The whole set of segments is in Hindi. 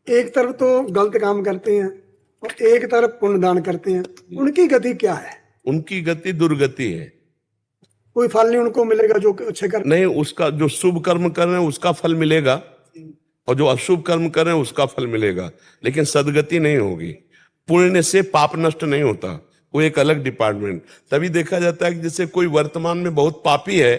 एक तरफ तो गलत काम करते हैं और एक तरफ पुण्य दान करते हैं, उनकी गति क्या है? उनकी गति दुर्गति है। कोई फल नहीं उनको मिलेगा जो अच्छे कर। नहीं, उसका जो शुभ कर्म कर रहे हैं उसका फल मिलेगा, और जो अशुभ कर्म कर रहे हैं उसका फल मिलेगा, लेकिन सदगति नहीं होगी। पुण्य से पाप नष्ट नहीं होता, वो एक अलग डिपार्टमेंट। तभी देखा जाता है कि जैसे कोई वर्तमान में बहुत पापी है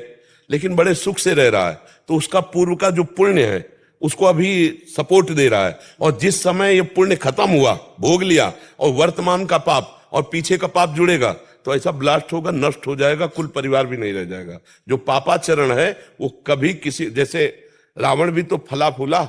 लेकिन बड़े सुख से रह रहा है, तो उसका पूर्व का जो पुण्य है उसको अभी सपोर्ट दे रहा है, और जिस समय ये पुण्य खत्म हुआ, भोग लिया, और वर्तमान का पाप और पीछे का पाप जुड़ेगा, तो ऐसा ब्लास्ट होगा, नष्ट हो जाएगा, कुल परिवार भी नहीं रह जाएगा। जो पापाचरण है वो कभी किसी, जैसे रावण भी तो फला फूला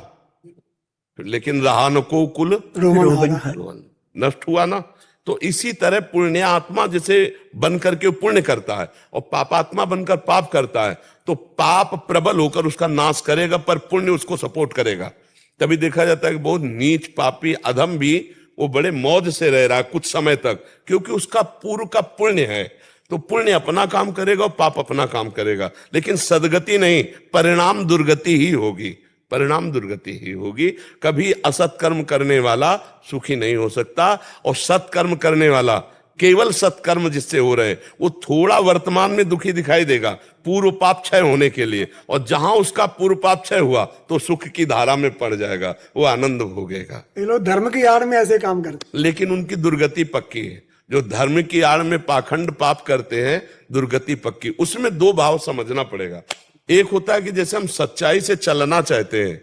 लेकिन रहा न को कुल रोहन, नष्ट हुआ ना। तो इसी तरह पुण्य आत्मा जैसे बन करके पुण्य करता है और पापात्मा बनकर पाप करता है, तो पाप प्रबल होकर उसका नाश करेगा पर पुण्य उसको सपोर्ट करेगा। तभी देखा जाता है कि बहुत नीच पापी अधम भी वो बड़े मौज से रह रहा है कुछ समय तक, क्योंकि उसका पूर्व का पुण्य है। तो पुण्य अपना काम करेगा और पाप अपना काम करेगा, लेकिन सदगति नहीं, परिणाम दुर्गति ही होगी, परिणाम दुर्गति ही होगी। कभी असत्कर्म करने वाला सुखी नहीं हो सकता, और सत्कर्म करने वाला, केवल सत्कर्म जिससे हो रहे वो थोड़ा वर्तमान में दुखी दिखाई देगा पूर्व पाप क्षय होने के लिए, और जहां उसका पूर्व पाप क्षय हुआ तो सुख की धारा में पड़ जाएगा, वो आनंद भोगेगा। ये लोग धर्म की आड़ में ऐसे काम करते, लेकिन उनकी दुर्गति पक्की है। जो धर्म की आड़ में पाखंड पाप करते हैं, दुर्गति पक्की। उसमें दो भाव समझना पड़ेगा। एक होता है कि जैसे हम सच्चाई से चलना चाहते हैं,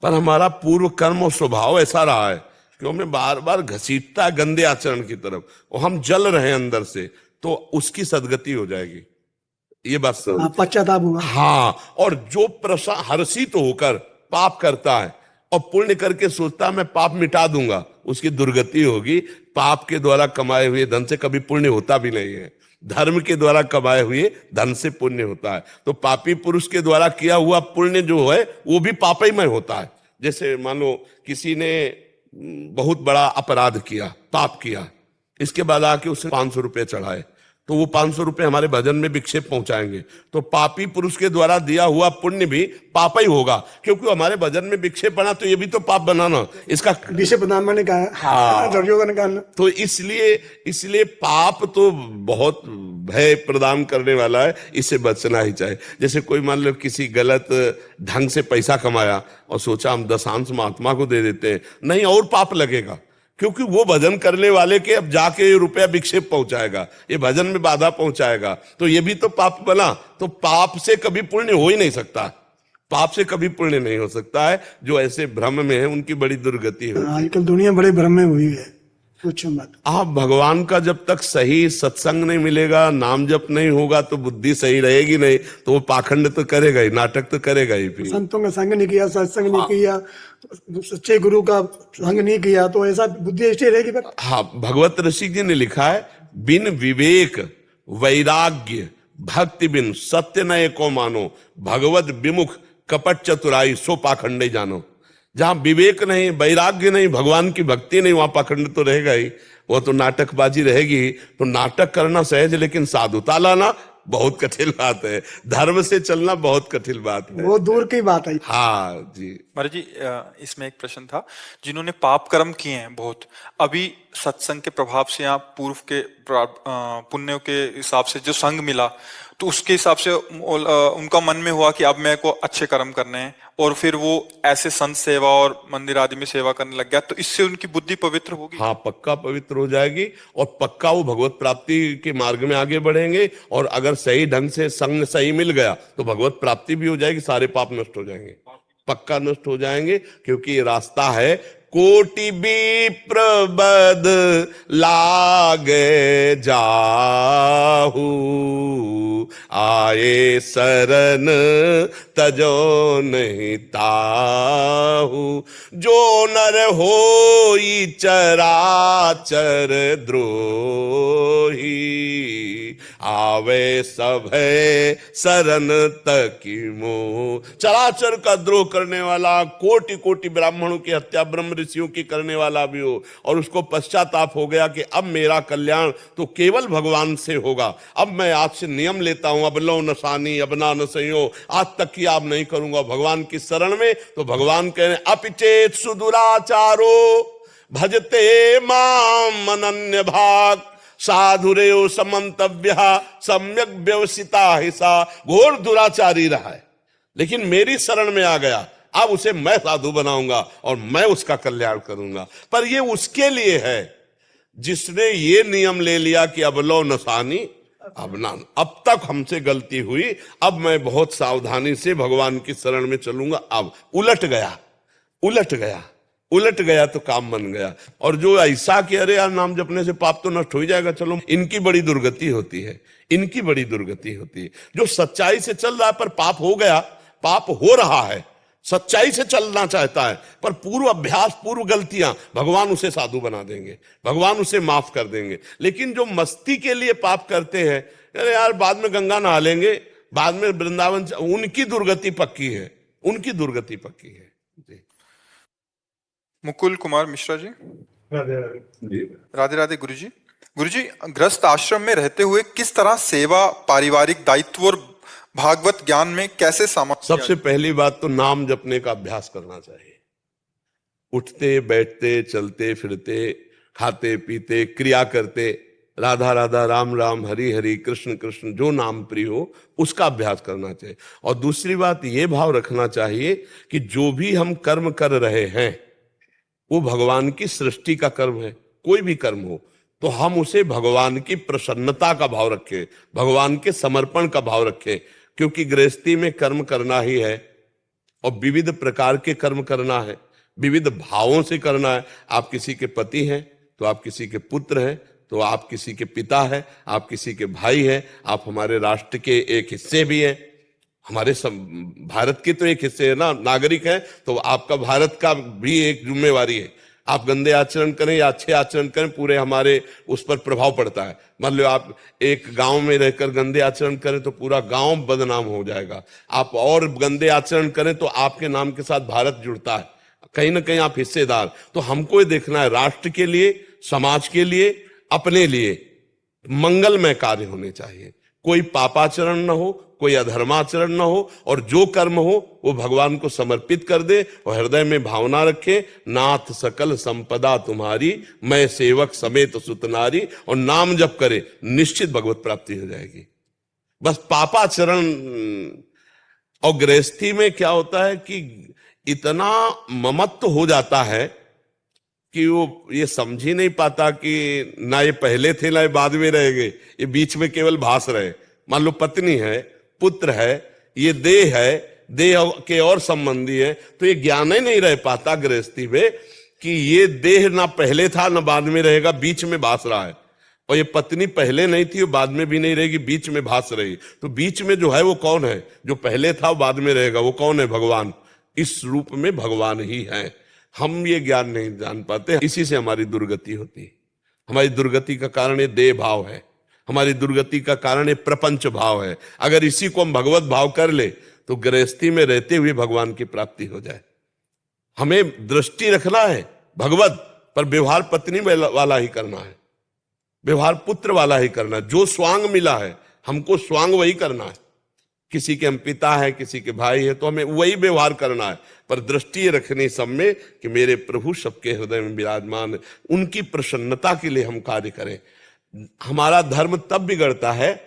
पर हमारा पूर्व कर्म और स्वभाव ऐसा रहा है कि हमें बार बार घसीटता है गंदे आचरण की तरफ, और हम जल रहे हैं अंदर से, तो उसकी सदगति हो जाएगी। ये बात पश्चाताप हुआ। हाँ, और जो हर्षित होकर पाप करता है और पुण्य करके सोचता है मैं पाप मिटा दूंगा, उसकी दुर्गति होगी। पाप के द्वारा कमाए हुए धन से कभी पुण्य होता भी नहीं है, धर्म के द्वारा कमाए हुए धन से पुण्य होता है। तो पापी पुरुष के द्वारा किया हुआ पुण्य जो है वो भी पापमय होता है। जैसे मान लो किसी ने बहुत बड़ा अपराध किया, पाप किया, इसके बाद आके उसने 500 रुपये चढ़ाए, तो वो 500 रुपये हमारे भजन में विक्षेप पहुंचाएंगे, तो पापी पुरुष के द्वारा दिया हुआ पुण्य भी पाप ही होगा, क्योंकि हमारे भजन में विक्षेप बना, तो ये भी तो पाप बनाना, इसका विषय बदनाम ने कहा। हाँ, दुर्योधन का। तो इसलिए पाप तो बहुत भय प्रदान करने वाला है, इससे बचना ही चाहिए। जैसे कोई मान लो किसी गलत ढंग से पैसा कमाया और सोचा हम दशांश महात्मा को दे देते हैं, नहीं, और पाप लगेगा, क्योंकि वो भजन करने वाले के अब जाके ये रुपया विक्षेप पहुंचाएगा, ये भजन में बाधा पहुंचाएगा, तो ये भी तो पाप बना। तो पाप से कभी पुण्य हो ही नहीं सकता, पाप से कभी पुण्य नहीं हो सकता है। जो ऐसे भ्रम में है उनकी बड़ी दुर्गति है। आजकल दुनिया बड़े भ्रम में हुई है, कुछ मत। आप भगवान का जब तक सही सत्संग नहीं मिलेगा, नाम जप नहीं होगा, तो बुद्धि सही रहेगी नहीं, तो वो पाखंड तो करेगा ही, नाटक तो करेगा ही। फिर संतों का संग नहीं किया, सत्संग नहीं किया, सच्चे गुरु का संग नहीं किया, तो ऐसा बुद्धि ऐसी रहेगी। पर हाँ, भगवत ऋषि जी ने लिखा है, बिन विवेक वैराग्य भक्ति बिन सत्य नये को मानो, भगवत विमुख कपट चतुराई सो पाखंड जानो। जहां विवेक नहीं, वैराग्य नहीं, भगवान की भक्ति नहीं, वहां पाखंड तो रहेगा ही, वो तो नाटकबाजी रहेगी। तो नाटक करना सहज, लेकिन साधुता लाना बहुत कठिन बात है, धर्म से चलना बहुत कठिन बात है, वो दूर की बात है। हाँ जी। महाराज जी, इसमें एक प्रश्न था, जिन्होंने पाप कर्म किए हैं बहुत, अभी सत्संग के प्रभाव से या पूर्व के पुण्यों के हिसाब से जो संग मिला, तो उसके हिसाब से उनका मन में हुआ कि अब मेरे को अच्छे कर्म करने हैं, और फिर वो ऐसे संत सेवा और मंदिर आदि में सेवा करने लग गया, तो इससे उनकी बुद्धि पवित्र होगी? हाँ, पक्का पवित्र हो जाएगी, और पक्का वो भगवत प्राप्ति के मार्ग में आगे बढ़ेंगे। और अगर सही ढंग से संग सही मिल गया तो भगवत प्राप्ति भी हो जाएगी, सारे पाप नष्ट हो जाएंगे, पक्का नष्ट हो जाएंगे। क्योंकि ये रास्ता है, कोटि विप्र बद लागे जाहू, आए शरण तजो नहीं ताहू, जो नर होई चराचर द्रोही, आवे सभे शरण तकी मोह। चराचर का द्रोह करने वाला, कोटि कोटि ब्राह्मणों की हत्या, ब्रह्म ऋषियों की करने वाला भी हो और उसको पश्चाताप हो गया कि अब मेरा कल्याण तो केवल भगवान से होगा, अब मैं आज से नियम लेता हूं, अब लो नसानी अब ना नसयो, आज तक की आप नहीं करूंगा भगवान की शरण में, तो भगवान कह रहे अपिचेत सुदुराचारो भजते माम अनन्य भाग साधुरेव समंतव्य सम्यक व्यवसिता हिसा। घोर दुराचारी रहा है लेकिन मेरी शरण में आ गया, अब उसे मैं साधु बनाऊंगा और मैं उसका कल्याण करूंगा। पर ये उसके लिए है जिसने ये नियम ले लिया कि अब लो नसानी अब ना, अब तक हमसे गलती हुई, अब मैं बहुत सावधानी से भगवान की शरण में चलूंगा। अब उलट गया, उलट गया, उलट गया तो काम बन गया। और जो ऐसा कि अरे यार नाम जपने से पाप तो नष्ट हो ही जाएगा, चलो, इनकी बड़ी दुर्गति होती है, इनकी बड़ी दुर्गति होती है। जो सच्चाई से चल रहा है पर पाप हो गया, पाप हो रहा है, सच्चाई से चलना चाहता है पर पूर्व अभ्यास पूर्व गलतियां, भगवान उसे साधु बना देंगे, भगवान उसे माफ कर देंगे। लेकिन जो मस्ती के लिए पाप करते हैं, अरे यार बाद में गंगा नहा लेंगे, बाद में वृंदावन, उनकी दुर्गति पक्की है, उनकी दुर्गति पक्की है। जी। मुकुल कुमार मिश्रा जी। राधे राधे राधे गुरुजी। गुरुजी, गृहस्थ आश्रम में रहते हुए किस तरह सेवा, पारिवारिक दायित्व और भागवत ज्ञान में कैसे सामर्थ्य? सबसे पहली बात तो नाम जपने का अभ्यास करना चाहिए। उठते बैठते चलते फिरते खाते पीते क्रिया करते राधा राधा राम राम हरि हरि कृष्ण कृष्ण जो नाम प्रिय हो उसका अभ्यास करना चाहिए। और दूसरी बात ये भाव रखना चाहिए कि जो भी हम कर्म कर रहे हैं वो भगवान की सृष्टि का कर्म है। कोई भी कर्म हो तो हम उसे भगवान की प्रसन्नता का भाव रखें, भगवान के समर्पण का भाव रखें, क्योंकि गृहस्थी में कर्म करना ही है और विविध प्रकार के कर्म करना है, विविध भावों से करना है। आप किसी के पति हैं तो आप किसी के पुत्र हैं, तो आप किसी के पिता हैं, आप किसी के भाई हैं, आप हमारे राष्ट्र के एक हिस्से भी हैं, हमारे भारत के तो एक हिस्से है ना, नागरिक हैं, तो आपका भारत का भी एक जिम्मेवारी है। आप गंदे आचरण करें या अच्छे आचरण करें, पूरे हमारे उस पर प्रभाव पड़ता है। मान लो आप एक गांव में रहकर गंदे आचरण करें तो पूरा गांव बदनाम हो जाएगा। आप और गंदे आचरण करें तो आपके नाम के साथ भारत जुड़ता है, कहीं ना कहीं आप हिस्सेदार। तो हमको ये देखना है राष्ट्र के लिए, समाज के लिए, अपने लिए मंगलमय कार्य होने चाहिए। कोई पापाचरण न हो, कोई अधर्माचरण न हो, और जो कर्म हो वो भगवान को समर्पित कर दे और हृदय में भावना रखे, नाथ सकल संपदा तुम्हारी, मैं सेवक समेत सुतनारी, और नाम जप करे, निश्चित भगवत प्राप्ति हो जाएगी। बस पापाचरण। और गृहस्थी में क्या होता है कि इतना ममत्व हो जाता है कि वो ये समझ ही नहीं पाता कि ना ये पहले थे ना ये बाद में रहेंगे, ये बीच में केवल भास रहे। मान लो पत्नी है, पुत्र है, ये देह है, देह के और संबंधी है, तो ये ज्ञान ही नहीं रह पाता गृहस्थी में कि ये देह ना पहले था ना बाद में रहेगा, बीच में भास रहा है। और ये पत्नी पहले नहीं थी, बाद में भी नहीं रहेगी, बीच में भास रही। तो बीच में जो है वो कौन है? जो पहले था बाद में रहेगा, वो कौन है? भगवान। इस रूप में भगवान ही है। हम ये ज्ञान नहीं जान पाते, इसी से हमारी दुर्गति होती है। हमारी दुर्गति का कारण ये देह भाव है, हमारी दुर्गति का कारण ये प्रपंच भाव है। अगर इसी को हम भगवत भाव कर ले तो गृहस्थी में रहते हुए भगवान की प्राप्ति हो जाए। हमें दृष्टि रखना है भगवत, पर व्यवहार पत्नी वाला ही करना है, व्यवहार पुत्र वाला ही करना है। जो स्वांग मिला है हमको स्वांग वही करना है। किसी के हम पिता है, किसी के भाई है, तो हमें वही व्यवहार करना है, पर दृष्टि रखनी सब में कि मेरे प्रभु सबके हृदय में विराजमान है, उनकी प्रसन्नता के लिए हम कार्य करें। हमारा धर्म तब बिगड़ता है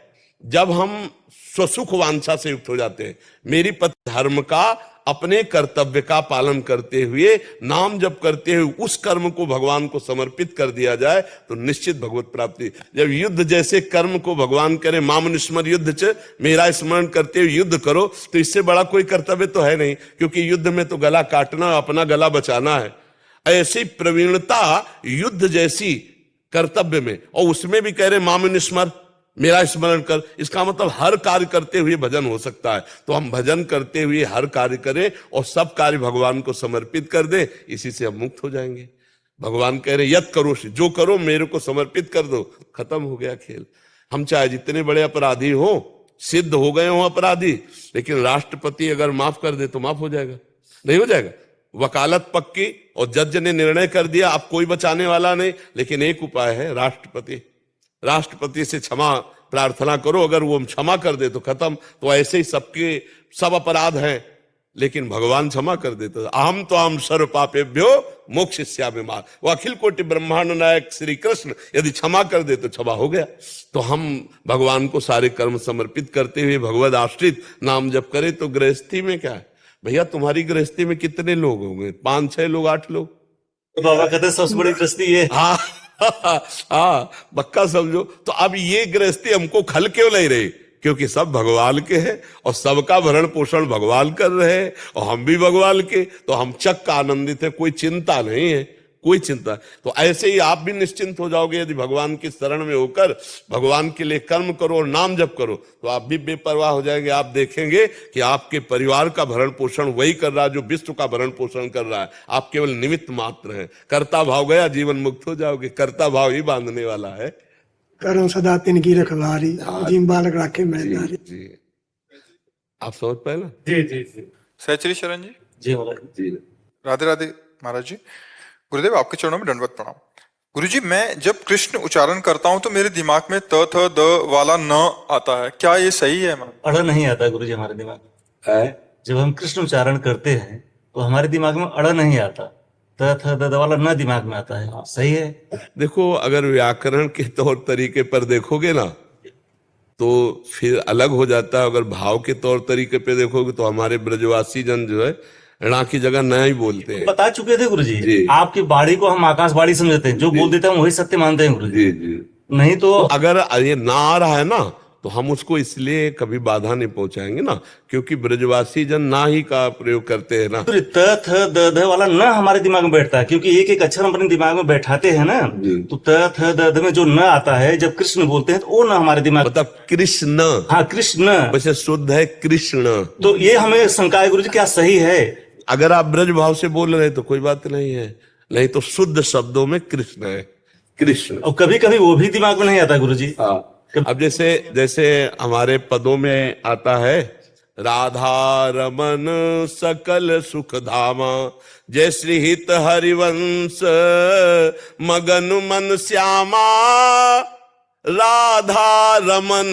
जब हम स्वसुख वांछा से युक्त हो जाते हैं। मेरी पत्नी धर्म का, अपने कर्तव्य का पालन करते हुए, नाम जप करते हुए उस कर्म को भगवान को समर्पित कर दिया जाए तो निश्चित भगवत प्राप्ति। जब युद्ध जैसे कर्म को भगवान करे, माम निस्मर युद्ध च, मेरा स्मरण करते हुए युद्ध करो, तो इससे बड़ा कोई कर्तव्य तो है नहीं, क्योंकि युद्ध में तो गला काटना, अपना गला बचाना है। ऐसी प्रवीणता युद्ध जैसी कर्तव्य में, और उसमें भी कह रहे माम निस्मर, मेरा स्मरण कर। इसका मतलब हर कार्य करते हुए भजन हो सकता है। तो हम भजन करते हुए हर कार्य करें और सब कार्य भगवान को समर्पित कर दें, इसी से हम मुक्त हो जाएंगे। भगवान कह रहे यत करो, जो करो मेरे को समर्पित कर दो, खत्म हो गया खेल। हम चाहे जितने बड़े अपराधी हो, सिद्ध हो गए हो अपराधी, लेकिन राष्ट्रपति अगर माफ कर दे तो माफ हो जाएगा? नहीं हो जाएगा? वकालत पक्की और जज ने निर्णय कर दिया, अब कोई बचाने वाला नहीं। लेकिन एक उपाय है, राष्ट्रपति से क्षमा प्रार्थना करो, अगर वो क्षमा कर दे तो खत्म। तो ऐसे ही सबके सब अपराध हैं, लेकिन भगवान क्षमा कर देते। अहम तो हम सर्व पापेभ्यो मोक्षयिष्यामि मा, वो अखिल कोटि ब्रह्मांड नायक श्री कृष्ण यदि क्षमा कर दे तो क्षमा हो गया। तो हम भगवान को सारे कर्म समर्पित करते हुए भगवद आश्रित नाम जप करें। तो गृहस्थी में क्या है भैया, तुम्हारी गृहस्थी में कितने लोग होंगे? 5-6 लोग, 8 लोग। तो बाबा कहते हैं सबसे बड़ी गृहस्थी ये। हाँ हाँ, पक्का समझो। तो अब ये गृहस्थी हमको खल क्यों नहीं रही? क्योंकि सब भगवान के हैं और सबका भरण पोषण भगवान कर रहे हैं और हम भी भगवान के, तो हम चक्क आनंदित है, कोई चिंता नहीं है, कोई चिंता। तो ऐसे ही आप भी निश्चिंत हो जाओगे यदि भगवान की शरण में होकर भगवान के लिए कर्म करो और नाम जप करो, तो आप भी बेपरवाह हो जाएंगे। आप देखेंगे कि आपके परिवार का भरण पोषण वही कर रहा है जो विश्व का भरण पोषण कर रहा है, आप केवल निमित्त मात्र हैं। कर्ता भाव गया, जीवन मुक्त हो जाओगे। कर्ता भाव ही बांधने वाला है। करो सदा तिनकी रखवारी, जिम बालक राखे मैदारी। जी, आप समझ पाए ना? जी जी जी। सहचरी शरण जी। जी महाराज जी। राधे राधे महाराज जी। गुरुदेव आपके चरणों में दंडवत प्रणाम। गुरुजी, मैं जब कृष्ण उच्चारण करता हूँ तो मेरे दिमाग में त थ द वाला न आता है, क्या ये सही है? अड़ नहीं आता गुरुजी हमारे दिमाग में। जब हम कृष्ण उच्चारण करते हैं तो हमारे दिमाग में अड़ नहीं आता, त थ द वाला न दिमाग में आता है। सही है। देखो, अगर व्याकरण के तौर तरीके पर देखोगे ना तो फिर अलग हो जाता है। अगर भाव के तौर तरीके पे देखोगे तो हमारे ब्रजवासी जन जो है णा की जगह न ही बोलते हैं। बता चुके थे गुरुजी, जी। आपकी बाड़ी को हम आकाशवाणी समझते हैं, जो बोल देते हैं वही सत्य मानते हैं गुरुजी। जी जी। नहीं तो अगर ये ना आ रहा है ना तो हम उसको इसलिए कभी बाधा नहीं पहुंचाएंगे ना, क्योंकि ब्रजवासी जन ना ही का प्रयोग करते हैं ना। त थ द वाला न हमारे दिमाग में बैठता है, क्योंकि एक एक अक्षर हम अपने दिमाग में बैठाते हैं ना। तो त थ द में जो न आता है जब कृष्ण बोलते हैं तो वो न हमारे दिमाग, मतलब कृष्ण। हाँ कृष्ण, वैसे शुद्ध है कृष्ण। तो ये हमें शंका है गुरुजी, क्या सही है? अगर आप ब्रज भाव से बोल रहे हैं तो कोई बात नहीं है, नहीं तो शुद्ध शब्दों में कृष्ण है, कृष्ण। और कभी कभी वो भी दिमाग में नहीं आता गुरुजी। अब जैसे हमारे पदों में आता है, राधा रमन सकल सुख धामा, जय श्री हित हरिवंश मगन मन श्यामा। राधा रमन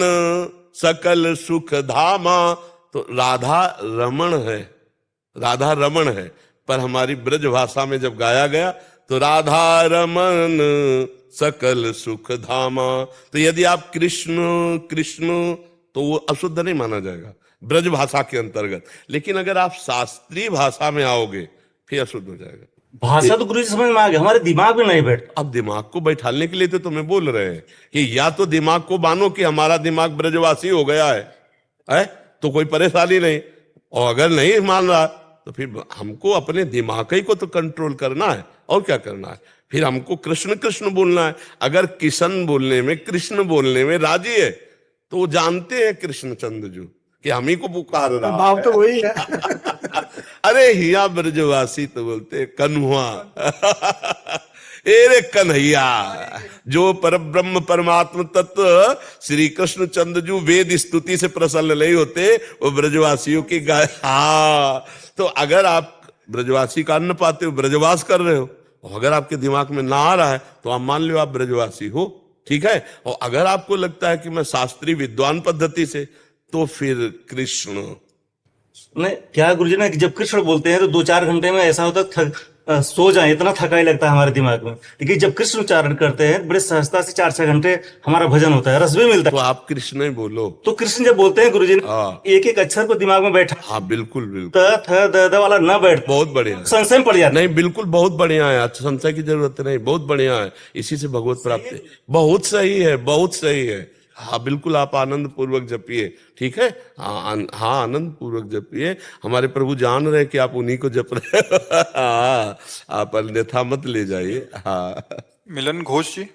सकल सुख धामा, तो राधा रमण है, राधा रमण है। पर हमारी ब्रज भाषा में जब गाया गया तो राधा रमन सकल सुख धामा, तो यदि आप कृष्ण कृष्ण तो वो अशुद्ध नहीं माना जाएगा ब्रज भाषा के अंतर्गत। लेकिन अगर आप शास्त्रीय भाषा में आओगे फिर अशुद्ध हो जाएगा। भाषा तो गुरुजी समझ में आ गया, हमारे दिमाग में नहीं बैठता। अब दिमाग को बैठाने के लिए तो तुम्हें बोल रहे हैं कि या तो दिमाग को मानो कि हमारा दिमाग ब्रजवासी हो गया है तो कोई परेशानी नहीं, और अगर नहीं मान रहा तो फिर हमको अपने दिमाग ही को तो कंट्रोल करना है, और क्या करना है। फिर हमको कृष्ण कृष्ण बोलना है। अगर किशन बोलने में, कृष्ण बोलने में राजी है तो वो जानते हैं कृष्ण चंद्र जी कि हम ही को पुकार रहा भाव तो वही है। अरे हिया ब्रजवासी तो बोलते कन्हुआ। एरे कन्हैया, जो पर ब्रह्म परमात्म तत्व श्री कृष्ण चंद्र जी वेद स्तुति से प्रसन्न नहीं होते, वो ब्रजवासियों की गाय। हाँ, तो अगर आप ब्रजवासी का अन्न पाते हो, ब्रजवास कर रहे हो, और अगर आपके दिमाग में ना आ रहा है तो आप मान लो आप ब्रजवासी हो, ठीक है। और अगर आपको लगता है कि मैं शास्त्रीय विद्वान पद्धति से, तो फिर कृष्ण। नहीं क्या गुरुजी ना, कि जब कृष्ण बोलते हैं तो 2-4 घंटे में ऐसा होता है सो जाए, इतना थकाई लगता है हमारे दिमाग में। लेकिन जब कृष्ण उच्चारण करते हैं बड़े सहजता से 4-6 घंटे हमारा भजन होता है, रस भी मिलता है। तो आप कृष्ण ही बोलो। तो कृष्ण जब बोलते हैं गुरुजी, एक एक अक्षर को दिमाग में बैठा। हाँ बिल्कुल बिल्कुल। त थ द वाला न बैठ, बहुत बढ़िया, संशय में पड़ जाता। नहीं बिल्कुल बहुत बढ़िया है, संशय की जरूरत नहीं, बहुत बढ़िया है। इसी से भगवत प्राप्ति बहुत सही है, बहुत सही है। हाँ बिल्कुल, आप आनंद पूर्वक जपिए, ठीक है। हाँ आनंद पूर्वक जपिए। हमारे प्रभु जान रहे कि आप उन्हीं को जप रहे। हाँ, आप अन्यथा मत ले जाइए। हाँ मिलन घोष जी।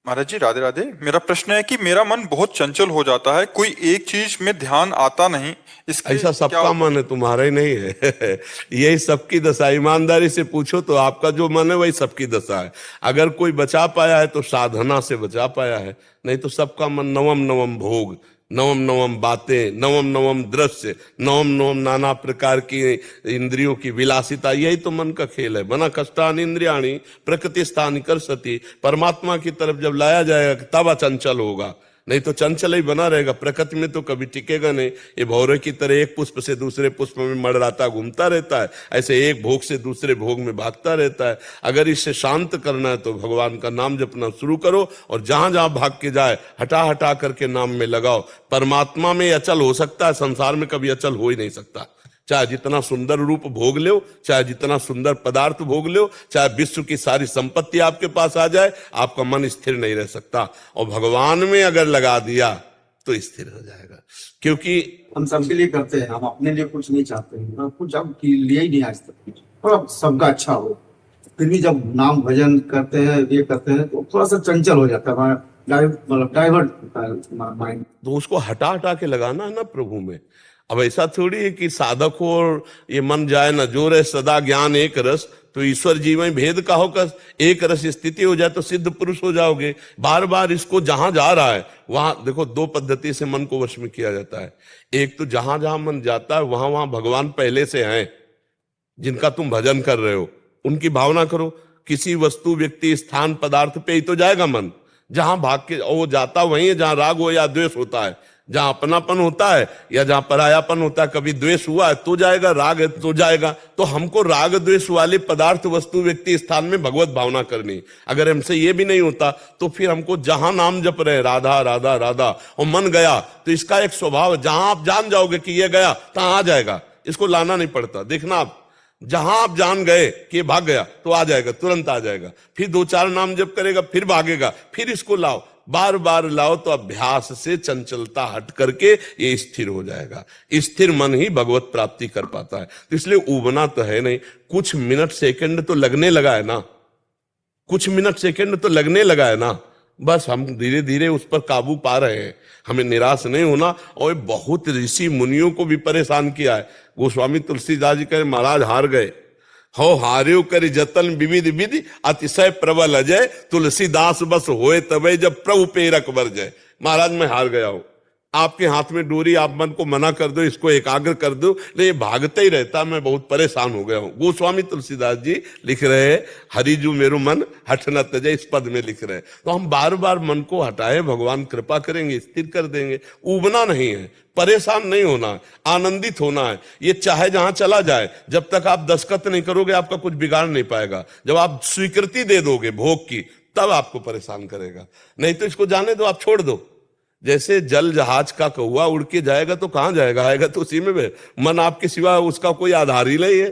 महाराज जी राधे राधे। मेरा प्रश्न है कि मेरा मन बहुत चंचल हो जाता है, कोई एक चीज में ध्यान आता नहीं। इसके ऐसा सबका मन है, तुम्हारा ही नहीं है। यही सबकी दशा। ईमानदारी से पूछो तो आपका जो मन है वही सबकी दशा है। अगर कोई बचा पाया है तो साधना से बचा पाया है, नहीं तो सबका मन नवम नवम भोग, नवम नवम बातें, नवम नवम दृश्य, नवम नवम नाना प्रकार की इंद्रियों की विलासिता, यही तो मन का खेल है। मना कष्टानि इंद्रियाणि प्रकृति स्थानि कर सती, परमात्मा की तरफ जब लाया जाएगा तब अचंचल होगा, नहीं तो चंचल ही बना रहेगा। प्रकृति में तो कभी टिकेगा नहीं। ये भौरे की तरह एक पुष्प से दूसरे पुष्प में मड़राता घूमता रहता है, ऐसे एक भोग से दूसरे भोग में भागता रहता है। अगर इससे शांत करना है तो भगवान का नाम जपना शुरू करो, और जहां जहां भाग के जाए हटा हटा करके नाम में लगाओ। परमात्मा में अचल हो सकता है, संसार में कभी अचल हो ही नहीं सकता। चाहे जितना सुंदर रूप भोग लो, चाहे जितना सुंदर पदार्थ भोग लो, चाहे विश्व की सारी संपत्ति आपके पास आ जाए, आपका मन स्थिर नहीं रह सकता। और भगवान में अगर लगा दिया तो स्थिर हो जाएगा। क्योंकि हम सबके लिए करते हैं, हम अपने लिए कुछ नहीं चाहते हैं, हम कुछ अब लिए ही नहीं आज तक, थोड़ा सबका अच्छा हो। फिर भी जब नाम भजन करते हैं, ये करते हैं, तो थोड़ा सा चंचल हो जाता है हमारा, डाइवर्ट होता है माइंड। तो उसको हटा हटा के लगाना है ना प्रभु में। अब ऐसा थोड़ी है कि साधक हो और ये मन जाए ना जोर है सदा ज्ञान एक रस, तो ईश्वर जी में भेद का होकर एक रस स्थिति हो जाए तो सिद्ध पुरुष हो जाओगे। बार बार इसको जहां जा रहा है वहां देखो, दो पद्धति से मन को वश में किया जाता है। एक तो जहां जहां मन जाता है वहां वहां भगवान पहले से हैं, जिनका तुम भजन कर रहे हो, उनकी भावना करो। किसी वस्तु व्यक्ति स्थान पदार्थ पे ही तो जाएगा मन, जहां भाग के वो जाता वहीं है जहां राग हो या द्वेष होता है, जहां अपनापन होता है या जहां परायापन होता है। कभी द्वेष हुआ है तो जाएगा, राग है तो जाएगा। तो हमको राग द्वेष वाले पदार्थ वस्तु व्यक्ति स्थान में भगवत भावना करनी। अगर हमसे ये भी नहीं होता तो फिर हमको जहां नाम जप रहे राधा राधा राधा और मन गया, तो इसका एक स्वभाव है, जहां आप जान जाओगे कि ये गया तहां आ जाएगा, इसको लाना नहीं पड़ता। देखना आप जहां आप जान गए कि भाग गया तो आ जाएगा, तुरंत आ जाएगा। फिर दो चार नाम जप करेगा, फिर भागेगा, फिर इसको लाओ, बार बार लाओ, तो अभ्यास से चंचलता हट करके ये स्थिर हो जाएगा। स्थिर मन ही भगवत प्राप्ति कर पाता है। तो इसलिए उबना तो है नहीं, कुछ मिनट सेकंड तो लगने लगा है ना, कुछ मिनट सेकंड तो लगने लगा है ना। बस हम धीरे धीरे उस पर काबू पा रहे हैं, हमें निराश नहीं होना। और बहुत ऋषि मुनियों को भी परेशान किया है। गोस्वामी तुलसीदास जी कहे महाराज हार गए हो, हार्यो करी जतन विविध विधि अतिशय प्रबल अजय, तुलसीदास बस होए तबे जब प्रभु पेरक बरजय। महाराज मैं हार गया हूं, आपके हाथ में डोरी, आप मन को मना कर दो, इसको एकाग्र कर दो, लेकिन ये भागते ही रहता, मैं बहुत परेशान हो गया हूं। गोस्वामी तुलसीदास जी लिख रहे हैं, हरिजू मेरो मन हठ न तजे, इस पद में लिख रहे हैं। तो हम बार बार मन को हटाए, भगवान कृपा करेंगे, स्थिर कर देंगे। उबना नहीं है, परेशान नहीं होना है, आनंदित होना है। ये चाहे जहां चला जाए, जब तक आप दस्तखत नहीं करोगे आपका कुछ बिगाड़ नहीं पाएगा। जब आप स्वीकृति दे दोगे भोग की, तब आपको परेशान करेगा। नहीं तो इसको जाने दो, आप छोड़ दो। जैसे जल जहाज का कौवा उड़ के जाएगा तो कहां जाएगा, आएगा तो उसी में। मन आपके सिवा उसका कोई आधार ही नहीं है,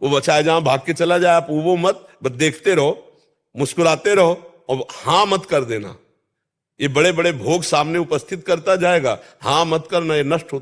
वो बचाए जहां भाग के चला जाए। आप वो मत, बस देखते रहो, मुस्कुराते रहो और हाँ मत कर देना। ये बड़े बड़े भोग सामने उपस्थित करता जाएगा, हाँ मत करना, ये नष्ट होता